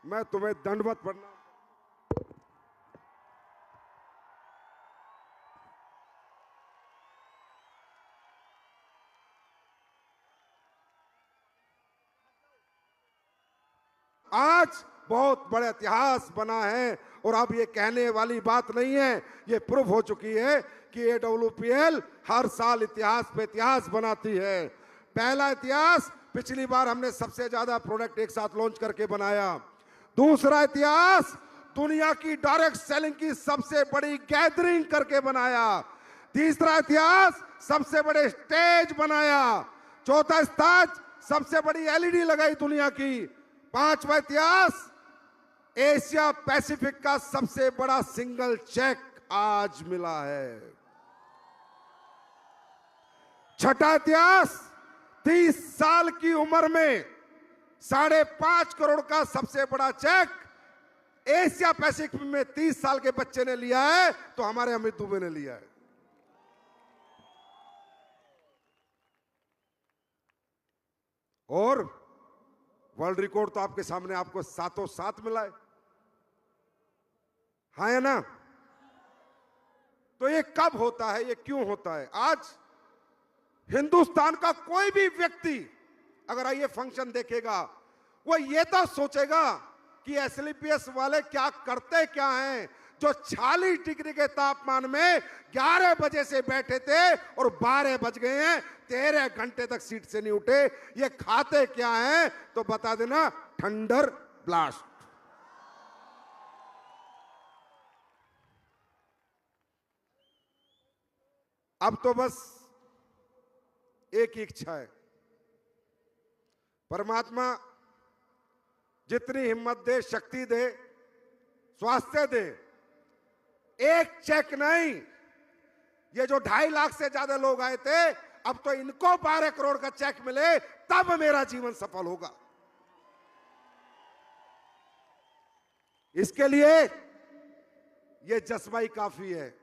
मैं तुम्हें दंडवत प्रणाम। आज बहुत बड़ा इतिहास बना है और अब ये कहने वाली बात नहीं है, ये प्रूफ हो चुकी है कि एडब्ल्यूपीएल हर साल इतिहास पे इतिहास बनाती है। पहला इतिहास, पिछली बार हमने सबसे ज्यादा प्रोडक्ट एक साथ लॉन्च करके बनाया। दूसरा इतिहास, दुनिया की डायरेक्ट सेलिंग की सबसे बड़ी गैदरिंग करके बनाया। तीसरा इतिहास, सबसे बड़े स्टेज बनाया। चौथा इतिहास, सबसे बड़ी एलईडी लगाई दुनिया की। पांचवा इतिहास, एशिया पैसिफिक का सबसे बड़ा सिंगल चेक आज मिला है। छठा इतिहास, 30 साल की उम्र में 5.5 करोड़ का सबसे बड़ा चेक एशिया पैसिफिक में 30 साल के बच्चे ने लिया है, तो हमारे अमित दुबे ने लिया है। और वर्ल्ड रिकॉर्ड तो आपके सामने आपको सातों सात मिला है, हाँ या ना? तो ये कब होता है, ये क्यों होता है? आज हिंदुस्तान का कोई भी व्यक्ति अगर ये फंक्शन देखेगा, वो ये तो सोचेगा कि एसएलपीएस वाले क्या करते क्या हैं, जो 40 डिग्री के तापमान में 11 बजे से बैठे थे और 12 बज गए हैं, 13 घंटे तक सीट से नहीं उठे। ये खाते क्या हैं? तो बता देना, थंडर ब्लास्ट। अब तो बस एक ही इच्छा है, परमात्मा जितनी हिम्मत दे, शक्ति दे, स्वास्थ्य दे, एक चेक नहीं, ये जो 2.5 लाख से ज्यादा लोग आए थे, अब तो इनको 12 करोड़ का चेक मिले, तब मेरा जीवन सफल होगा। इसके लिए ये जज्बा ही काफी है।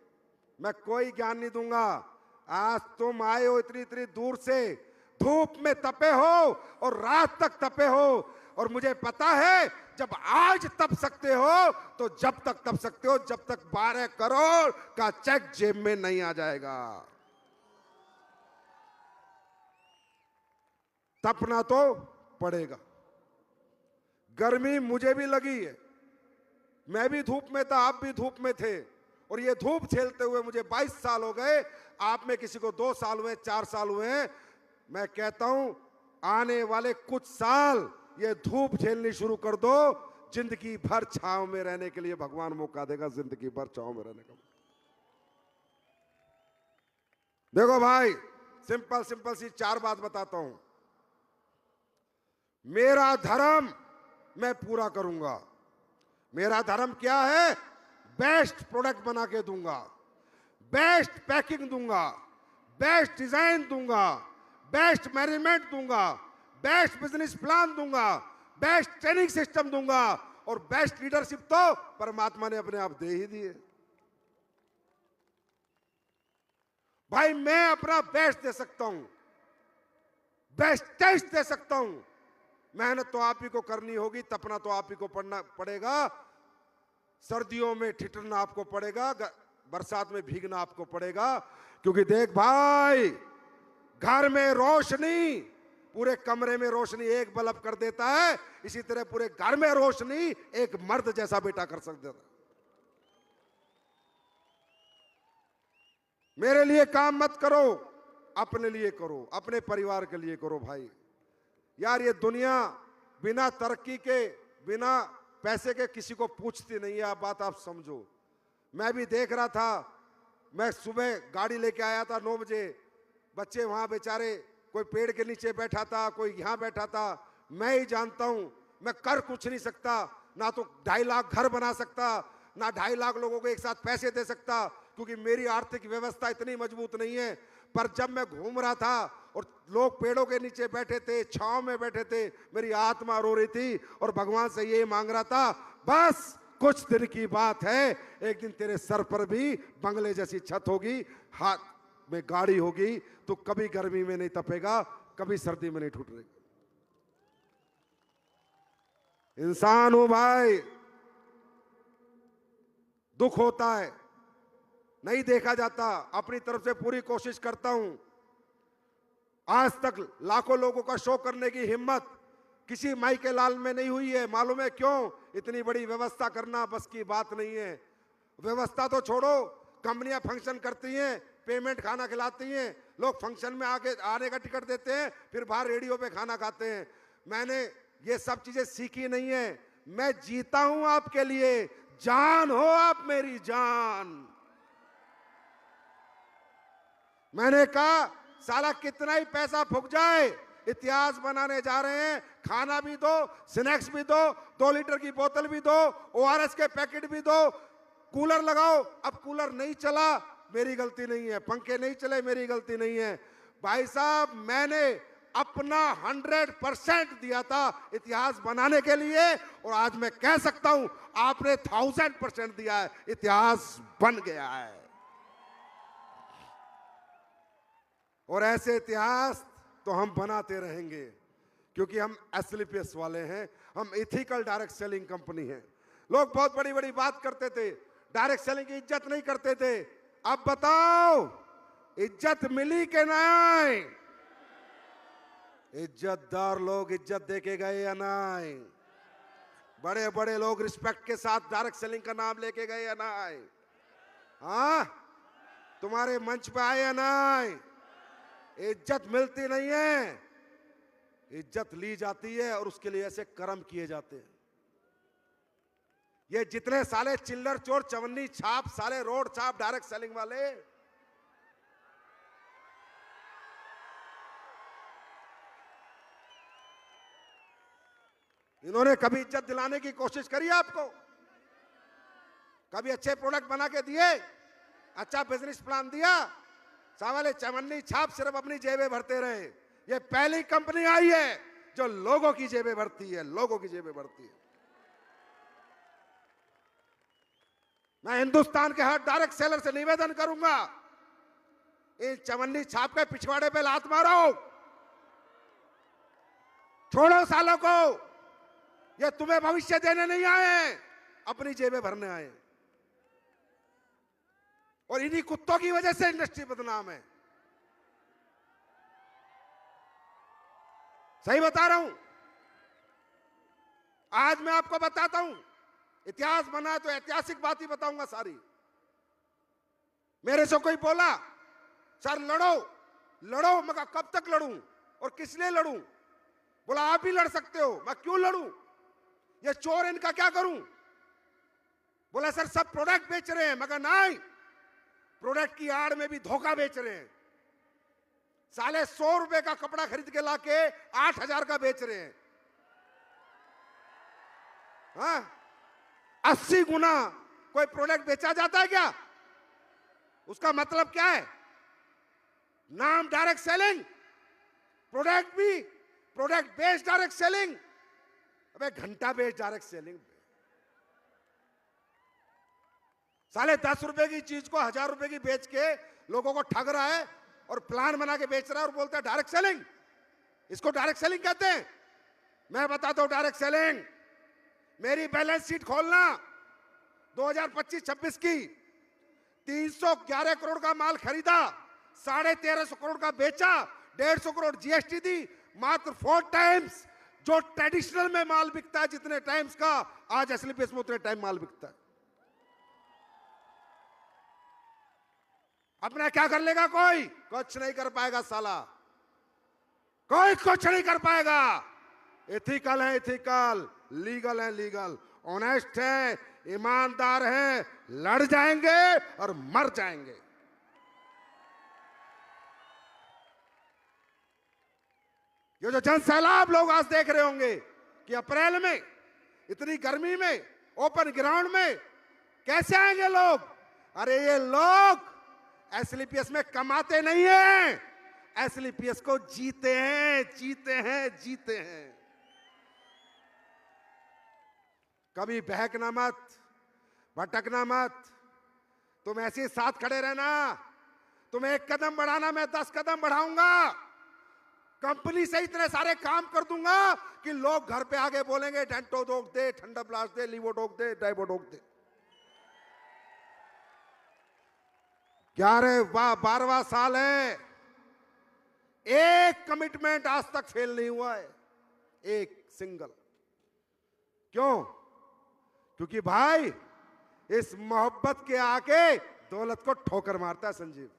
मैं कोई ज्ञान नहीं दूंगा। आज तुम आए हो इतनी इतनी दूर से, धूप में तपे हो और रात तक तपे हो, और मुझे पता है जब आज तप सकते हो तो जब तक तप सकते हो, जब तक 12 करोड़ का चेक जेब में नहीं आ जाएगा। तपना तो पड़ेगा। गर्मी मुझे भी लगी है, मैं भी धूप में था, आप भी धूप में थे, और ये धूप झेलते हुए मुझे 22 साल हो गए। आप में किसी को 2 साल हुए, 4 साल हुए। मैं कहता हूं, आने वाले कुछ साल ये धूप झेलनी शुरू कर दो, जिंदगी भर छांव में रहने के लिए भगवान मौका देगा, जिंदगी भर छांव में रहने का। देखो भाई, सिंपल सिंपल सी 4 बात बताता हूं। मेरा धर्म मैं पूरा करूंगा। मेरा धर्म क्या है? बेस्ट प्रोडक्ट बना के दूंगा, बेस्ट पैकिंग दूंगा, बेस्ट डिजाइन दूंगा, बेस्ट मैनेजमेंट दूंगा, बेस्ट बिजनेस प्लान दूंगा, बेस्ट ट्रेनिंग सिस्टम दूंगा, और बेस्ट लीडरशिप तो परमात्मा ने अपने आप दे ही दी है। भाई मैं अपना बेस्ट दे सकता हूं, बेस्ट टेस्ट दे सकता हूं। मेहनत तो आप ही को करनी होगी, तपना तो आप ही को पड़ना पड़ेगा, सर्दियों में ठिठुरना आपको पड़ेगा, बरसात में भीगना आपको पड़ेगा। क्योंकि देख भाई, घर में रोशनी, पूरे कमरे में रोशनी एक बल्ब कर देता है, इसी तरह पूरे घर में रोशनी एक मर्द जैसा बेटा कर सकता है। मेरे लिए काम मत करो, अपने लिए करो, अपने परिवार के लिए करो। भाई यार, ये दुनिया बिना तरक्की के, बिना पैसे के किसी को पूछती नहीं है। बात आप समझो। मैं भी देख रहा था, मैं सुबह गाड़ी लेके आया था 9 बजे, बच्चे वहां बेचारे, कोई पेड़ के नीचे बैठा था, कोई यहां बैठा था। मैं ही जानता हूं, मैं कर कुछ नहीं सकता, ना तो 2.5 लाख घर बना सकता, ना 2.5 लाख लोगों को एक साथ पैसे दे सकता, क्योंकि मेरी आर्थिक व्यवस्था इतनी मजबूत नहीं है। पर जब मैं घूम रहा था और लोग पेड़ों के नीचे बैठे थे, छांव में बैठे थे, मेरी आत्मा रो रही थी और भगवान से ये मांग रहा था, बस कुछ दिन की बात है, एक दिन तेरे सर पर भी बंगले जैसी छत होगी, हाथ में गाड़ी होगी, तो कभी गर्मी में नहीं तपेगा, कभी सर्दी में नहीं ठुठरेगा। इंसान हूं भाई, दुख होता है, नहीं देखा जाता, अपनी तरफ से पूरी कोशिश करता हूं। आज तक लाखों लोगों का शो करने की हिम्मत किसी माई के लाल में नहीं हुई है। मालूम है क्यों? इतनी बड़ी व्यवस्था करना बस की बात नहीं है। व्यवस्था तो छोड़ो, कंपनियां फंक्शन करती हैं, पेमेंट खाना खिलाती हैं, लोग फंक्शन में आके आने का टिकट देते हैं, फिर बाहर रेडियो पे खाना खाते हैं। मैंने ये सब चीजें सीखी नहीं है, मैं जीता हूं आपके लिए। जान हो आप मेरी जान। मैंने कहा साला कितना ही पैसा फूक जाए, इतिहास बनाने जा रहे हैं। खाना भी दो, स्नैक्स भी दो, 2 लीटर की बोतल भी दो, ORS के पैकेट भी दो, कूलर लगाओ। अब कूलर नहीं चला, मेरी गलती नहीं है, पंखे नहीं चले, मेरी गलती नहीं है। भाई साहब, मैंने अपना 100% दिया था इतिहास बनाने के लिए, और आज मैं कह सकता हूं आपने 1000% दिया है, इतिहास बन गया है। और ऐसे इतिहास तो हम बनाते रहेंगे, क्योंकि हम SLPS वाले हैं, हम इथिकल डायरेक्ट सेलिंग कंपनी है। लोग बहुत बड़ी बड़ी बात करते थे, डायरेक्ट सेलिंग की इज्जत नहीं करते थे। अब बताओ, इज्जत मिली के नहीं? इज्जतदार लोग इज्जत देके गए या नहीं? बड़े बड़े लोग रिस्पेक्ट के साथ डायरेक्ट सेलिंग का नाम लेके गए या नहीं? हाँ, तुम्हारे मंच पे आए या नहीं? इज्जत मिलती नहीं है, इज्जत ली जाती है, और उसके लिए ऐसे कर्म किए जाते हैं। ये जितने साले चिल्लर चोर, चवन्नी छाप, साले रोड छाप, डायरेक्ट सेलिंग वाले, इन्होंने कभी इज्जत दिलाने की कोशिश करी आपको? कभी अच्छे प्रोडक्ट बना के दिए? अच्छा बिजनेस प्लान दिया? साले चवन्नी छाप सिर्फ अपनी जेबें भरते रहे। ये पहली कंपनी आई है जो लोगों की जेबें भरती है, लोगों की जेबें भरती है। मैं हिंदुस्तान के हर डायरेक्ट सेलर से निवेदन करूंगा, इन चवन्नी छाप के पिछवाड़े पे लात मारो, छोड़ो सालों को। ये तुम्हें भविष्य देने नहीं आए, अपनी जेबें भरने आए। और इन्हीं कुत्तों की वजह से इंडस्ट्री बदनाम है। सही बता रहा हूं। आज मैं आपको बताता हूं, इतिहास बना तो ऐतिहासिक बात ही बताऊंगा सारी। मेरे से कोई बोला, सर लड़ो लड़ो, मैं कब तक लड़ूं और किस लिए लड़ूं? बोला आप भी लड़ सकते हो। मैं क्यों लड़ूं? ये चोर, इनका क्या करूं? बोला सर सब प्रोडक्ट बेच रहे हैं। मगर नहीं, प्रोडक्ट की आड़ में भी धोखा बेच रहे हैं। साले 100 रुपए का कपड़ा खरीद के लाके 8000 का बेच रहे हैं। हाँ, 80 गुना कोई प्रोडक्ट बेचा जाता है क्या? उसका मतलब क्या है? नाम डायरेक्ट सेलिंग, प्रोडक्ट भी प्रोडक्ट बेस्ड डायरेक्ट सेलिंग। अबे घंटा बेस्ड डायरेक्ट सेलिंग। साले 10 रुपए की चीज को 1000 रुपए की बेच के लोगों को ठग रहा है, और प्लान बना के बेच रहा है, और बोलता है डायरेक्ट सेलिंग। इसको डायरेक्ट सेलिंग कहते हैं। मैं बताता हूं डायरेक्ट सेलिंग। मेरी बैलेंस शीट खोलना 2025-26 की। 311 करोड़ का माल खरीदा, 1350 करोड़ का बेचा, 150 करोड़ GST दी। मात्र 4 टाइम्स जो ट्रेडिशनल में माल बिकता है जितने टाइम्स का, आज SLPS में उतने टाइम माल बिकता है। अपना क्या कर लेगा कोई? कुछ नहीं कर पाएगा साला, कोई कुछ नहीं कर पाएगा। एथिकल है एथिकल, लीगल है लीगल, ऑनेस्ट है, ईमानदार है, लड़ जाएंगे और मर जाएंगे। ये जो जन सैलाब लोग आज देख रहे होंगे कि अप्रैल में इतनी गर्मी में ओपन ग्राउंड में कैसे आएंगे लोग? अरे ये लोग SLPS में कमाते नहीं हैं, SLPS को जीते हैं, जीते हैं, जीते हैं। कभी बहकना मत, भटकना मत, तुम ऐसे ही साथ खड़े रहना। तुम 1 कदम बढ़ाना, मैं 10 कदम बढ़ाऊंगा। कंपनी से इतने सारे काम कर दूंगा कि लोग घर पे आगे बोलेंगे डेंटो डोक दे, ठंडा ब्लास्ट दे, लीवो डोक दे, डाइबो डोक दे। 12वां साल है, एक कमिटमेंट आज तक फेल नहीं हुआ है, एक सिंगल। क्यों? क्योंकि भाई इस मोहब्बत के आके दौलत को ठोकर मारता है संजीव।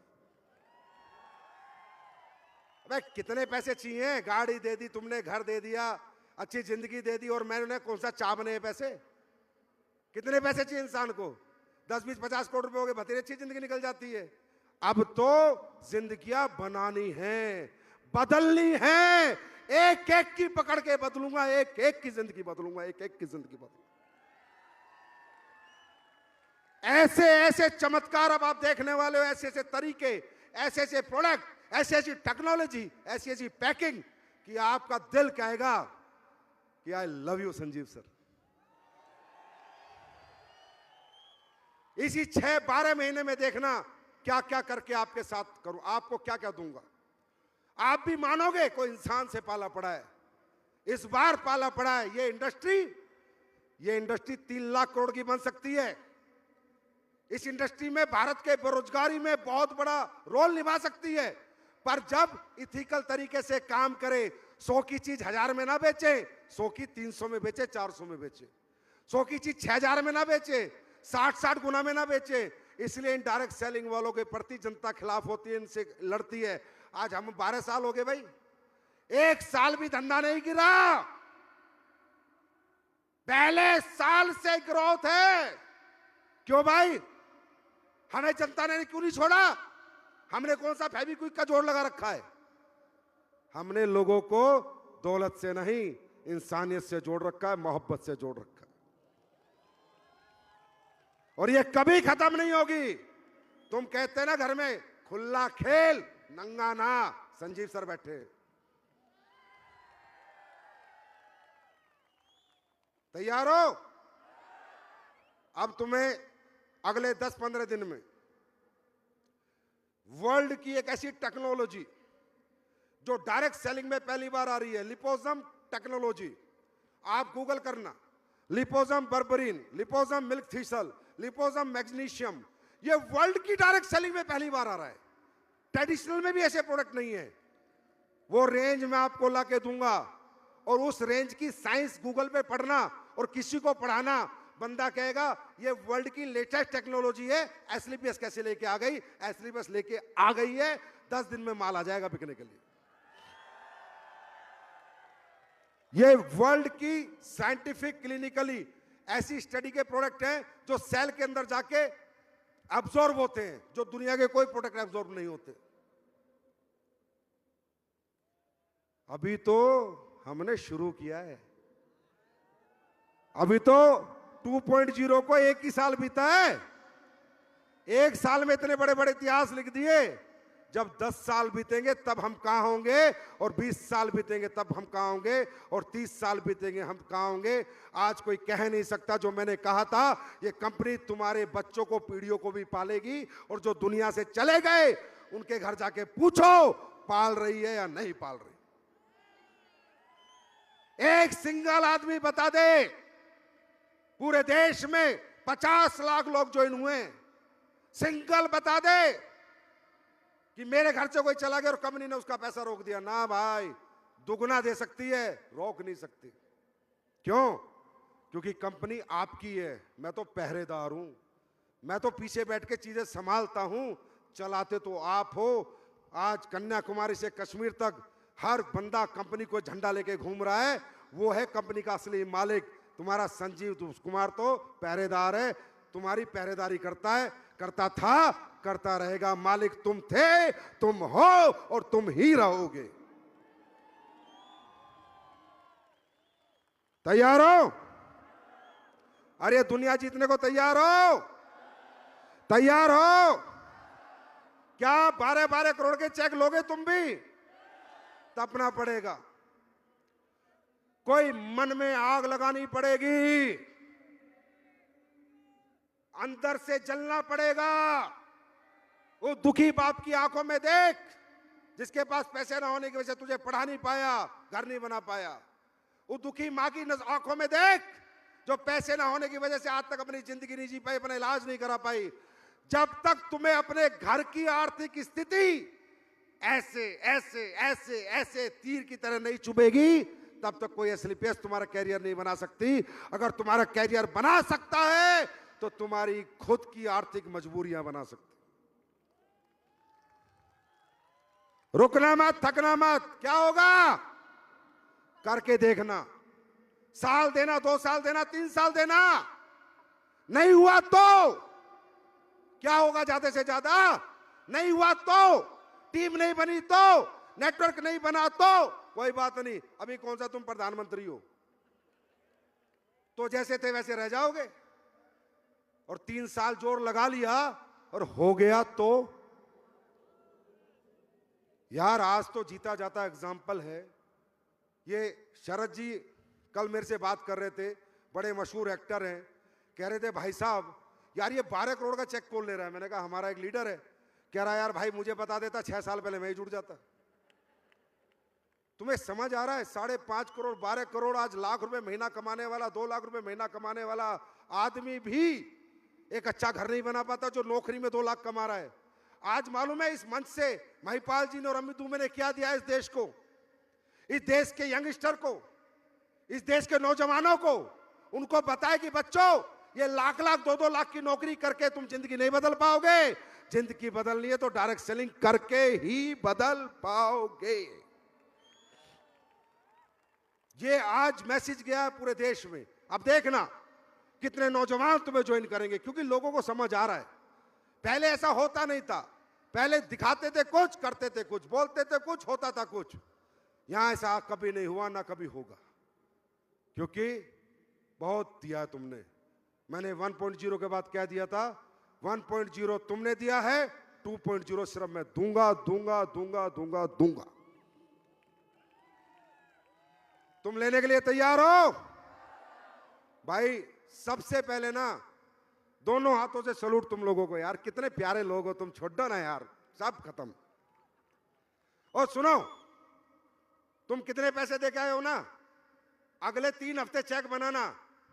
अबे कितने पैसे चाहिए? गाड़ी दे दी तुमने, घर दे दिया, अच्छी जिंदगी दे दी, और मैंने कौन सा चाह बने पैसे? कितने पैसे चाहिए इंसान को? 10, 20, 50 करोड़ रुपए हो गए, बतेरी अच्छी जिंदगी निकल जाती है। अब तो जिंदगियां बनानी है, बदलनी है। एक एक की पकड़ के बदलूंगा, एक एक की जिंदगी बदलूंगा, एक एक की जिंदगी बदलूंगा। ऐसे ऐसे चमत्कार अब आप देखने वाले हो, ऐसे ऐसे तरीके, ऐसे ऐसे प्रोडक्ट, ऐसी ऐसी टेक्नोलॉजी, ऐसी ऐसी पैकिंग कि आपका दिल कहेगा कि I love you Sanjeev sir. इसी 6-12 महीने में देखना क्या क्या करके आपके साथ करूं, आपको क्या क्या दूंगा। आप भी मानोगे कोई इंसान से पाला पड़ा है, इस बार पाला पड़ा है। ये इंडस्ट्री 3 लाख करोड़ की बन सकती है। इस इंडस्ट्री में भारत के बेरोजगारी में बहुत बड़ा रोल निभा सकती है। पर जब इथिकल तरीके से काम करे, 100 की चीज 1000 में ना बेचे, 100 की 300 में बेचे, 400 में बेचे, 100 की चीज 6000 में ना बेचे, 60 गुना में ना बेचे। इसलिए इन डायरेक्ट सेलिंग वालों के प्रति जनता खिलाफ होती है, इनसे लड़ती है। आज हम 12 साल हो गए भाई, 1 साल भी धंधा नहीं गिरा। पहले साल से ग्रोथ है। क्यों भाई? हमें जनता ने क्यों नहीं छोड़ा? हमने कौन सा फेविक्विक का जोड़ लगा रखा है? हमने लोगों को दौलत से नहीं, इंसानियत से जोड़ रखा है, मोहब्बत से जोड़ रखा है। और ये कभी खत्म नहीं होगी। तुम कहते हैं ना घर में खुला खेल नंगा ना, संजीव सर बैठे। तैयार हो? अब तुम्हें अगले 10-15 दिन में वर्ल्ड की एक ऐसी टेक्नोलॉजी जो डायरेक्ट सेलिंग में पहली बार आ रही है, लिपोसम टेक्नोलॉजी। आप गूगल करना, लिपोसम बर्बरीन, लिपोसम मिल्क थीसल, लिपोसम मैग्नीशियम। ये वर्ल्ड की डायरेक्ट सेलिंग में पहली बार आ रहा है। ट्रेडिशनल में भी ऐसे प्रोडक्ट नहीं है। वो रेंज मैं आपको ला के दूंगा, और उस रेंज की साइंस गूगल पे पढ़ना और किसी को पढ़ाना। बंदा कहेगा ये वर्ल्ड की लेटेस्ट टेक्नोलॉजी है, एसलीपीएस कैसे लेके आ गई? एसलीपीएस लेके आ गई है, 10 दिन में माल आ जाएगा बिकने के लिए। ये वर्ल्ड की साइंटिफिक क्लिनिकली ऐसी स्टडी के प्रोडक्ट हैं जो सेल के अंदर जाके अब्सॉर्ब होते हैं, जो दुनिया के कोई प्रोडक्ट अब्सॉर्ब नहीं होते। अभी तो हमने शुरू किया है। अभी तो 2.0 को 1 ही साल बीता है। 1 साल में इतने बड़े बड़े इतिहास लिख दिए। जब 10 साल बीतेंगे तब हम कहां होंगे, और 20 साल बीतेंगे तब हम कहां होंगे, और 30 साल बीतेंगे हम कहां होंगे। आज कोई कह नहीं सकता जो मैंने कहा था, ये कंपनी तुम्हारे बच्चों को, पीढ़ियों को भी पालेगी। और जो दुनिया से चले गए उनके घर जाके पूछो पाल रही है या नहीं पाल रही। एक सिंगल आदमी बता दे पूरे देश में 50 लाख लोग ज्वाइन हुए, सिंगल बता दे कि मेरे घर से कोई चला गया और कंपनी ने उसका पैसा रोक दिया। ना भाई, दुगना दे सकती है, रोक नहीं सकती। क्यों? क्योंकि कंपनी आपकी है, मैं तो पहरेदार हूं, मैं तो पीछे बैठ के चीजें संभालता हूं, चलाते तो आप हो। आज कन्याकुमारी से कश्मीर तक हर बंदा कंपनी को झंडा लेके घूम रहा है, वो है कंपनी का असली मालिक। तुम्हारा संजीव कुमार तो पहरेदार है, तुम्हारी पहरेदारी करता है, करता था, करता रहेगा। मालिक तुम थे, तुम हो और तुम ही रहोगे। तैयार हो? अरे दुनिया जीतने को तैयार हो? तैयार हो? क्या 12-12 करोड़ के चेक लोगे तुम भी? तपना पड़ेगा, कोई मन में आग लगानी पड़ेगी, अंदर से जलना पड़ेगा। वो दुखी बाप की आंखों में देख, जिसके पास पैसे ना होने की वजह से तुझे पढ़ा नहीं पाया, घर नहीं बना पाया। वो दुखी माँ की आंखों में देख, जो पैसे ना होने की वजह से आज तक अपनी जिंदगी नहीं जी पाई, अपना इलाज नहीं करा पाई। जब तक तुम्हें अपने घर की आर्थिक स्थिति ऐसे ऐसे ऐसे ऐसे तीर की तरह नहीं चुभेगी, तब तक कोई एसलीपीएस तुम्हारा कैरियर नहीं बना सकती। अगर तुम्हारा कैरियर बना सकता है तो तुम्हारी खुद की आर्थिक मजबूरियां बना सकती। रुकना मत, थकना मत। क्या होगा करके देखना। साल देना, 2 साल देना, 3 साल देना। नहीं हुआ तो क्या होगा? ज्यादा से ज्यादा नहीं हुआ तो, टीम नहीं बनी तो, नेटवर्क नहीं बना तो कोई बात नहीं। अभी कौन सा तुम प्रधानमंत्री हो, तो जैसे थे वैसे रह जाओगे। और 3 साल जोर लगा लिया और हो गया तो यार, आज तो जीता जाता एग्जाम्पल है। ये शरद जी कल मेरे से बात कर रहे थे, बड़े मशहूर एक्टर हैं। कह रहे थे भाई साहब यार ये 12 करोड़ का चेक कौन ले रहा है? मैंने कहा हमारा एक लीडर है। कह रहा यार भाई मुझे बता देता 6 साल पहले मैं ही जुड़ जाता। तुम्हें समझ आ रहा है? 5.5 करोड़ 12 करोड़ आज लाख रुपए महीना कमाने वाला, 2 लाख रुपए महीना कमाने वाला आदमी भी एक अच्छा घर नहीं बना पाता जो नौकरी में 2 लाख कमा रहा है। आज मालूम है इस मंच से महिपाल जी ने और अमित दुबे ने क्या दिया इस देश को, इस देश के यंगस्टर को, इस देश के नौजवानों को। उनको बताए कि बच्चों ये लाख लाख 2-2 लाख की नौकरी करके तुम जिंदगी नहीं बदल पाओगे। जिंदगी बदलनी है तो डायरेक्ट सेलिंग करके ही बदल पाओगे। ये आज मैसेज गया है पूरे देश में। अब देखना कितने नौजवान तुम्हें ज्वाइन करेंगे, क्योंकि लोगों को समझ आ रहा है। पहले ऐसा होता नहीं था। पहले दिखाते थे कुछ, करते थे कुछ, बोलते थे कुछ, होता था कुछ। यहां ऐसा कभी नहीं हुआ, ना कभी होगा, क्योंकि बहुत दिया तुमने। मैंने 1.0 के बाद क्या दिया था? 1.0 तुमने दिया है, 2.0 सिर्फ मैं दूंगा दूंगा दूंगा दूंगा दूंगा। तुम लेने के लिए तैयार हो? भाई सबसे पहले ना दोनों हाथों से सलूट तुम लोगों को। यार कितने प्यारे लोग हो तुम, छोड़ो ना यार, सब खत्म। और सुनो, तुम कितने पैसे दे के आए हो ना, अगले 3 हफ्ते चेक बनाना,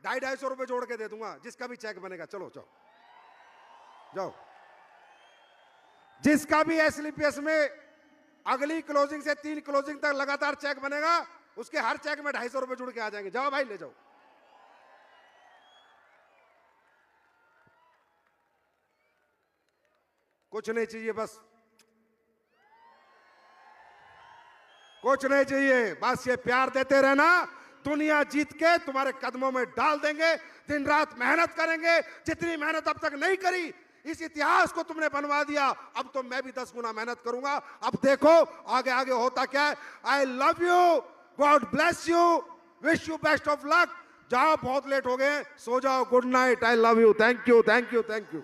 250-250 रुपए जोड़ के दे दूंगा, जिसका भी चेक बनेगा। चलो जाओ जाओ, जिसका भी एसलीपीएस में अगली क्लोजिंग से 3 क्लोजिंग तक लगातार चेक बनेगा, उसके हर चेक में 250 रुपए जुड़ के आ जाएंगे। जाओ भाई ले जाओ। कुछ नहीं चाहिए, बस कुछ नहीं चाहिए, बस ये प्यार देते रहना। दुनिया जीत के तुम्हारे कदमों में डाल देंगे। दिन रात मेहनत करेंगे, जितनी मेहनत अब तक नहीं करी। इस इतिहास को तुमने बनवा दिया, अब तो मैं भी 10 गुना मेहनत करूंगा। अब देखो आगे आगे होता क्या है। I love you, God bless you, wish you best of luck. जाओ, बहुत लेट हो गए, सो जाओ, good night, I love you, thank you thank you thank you.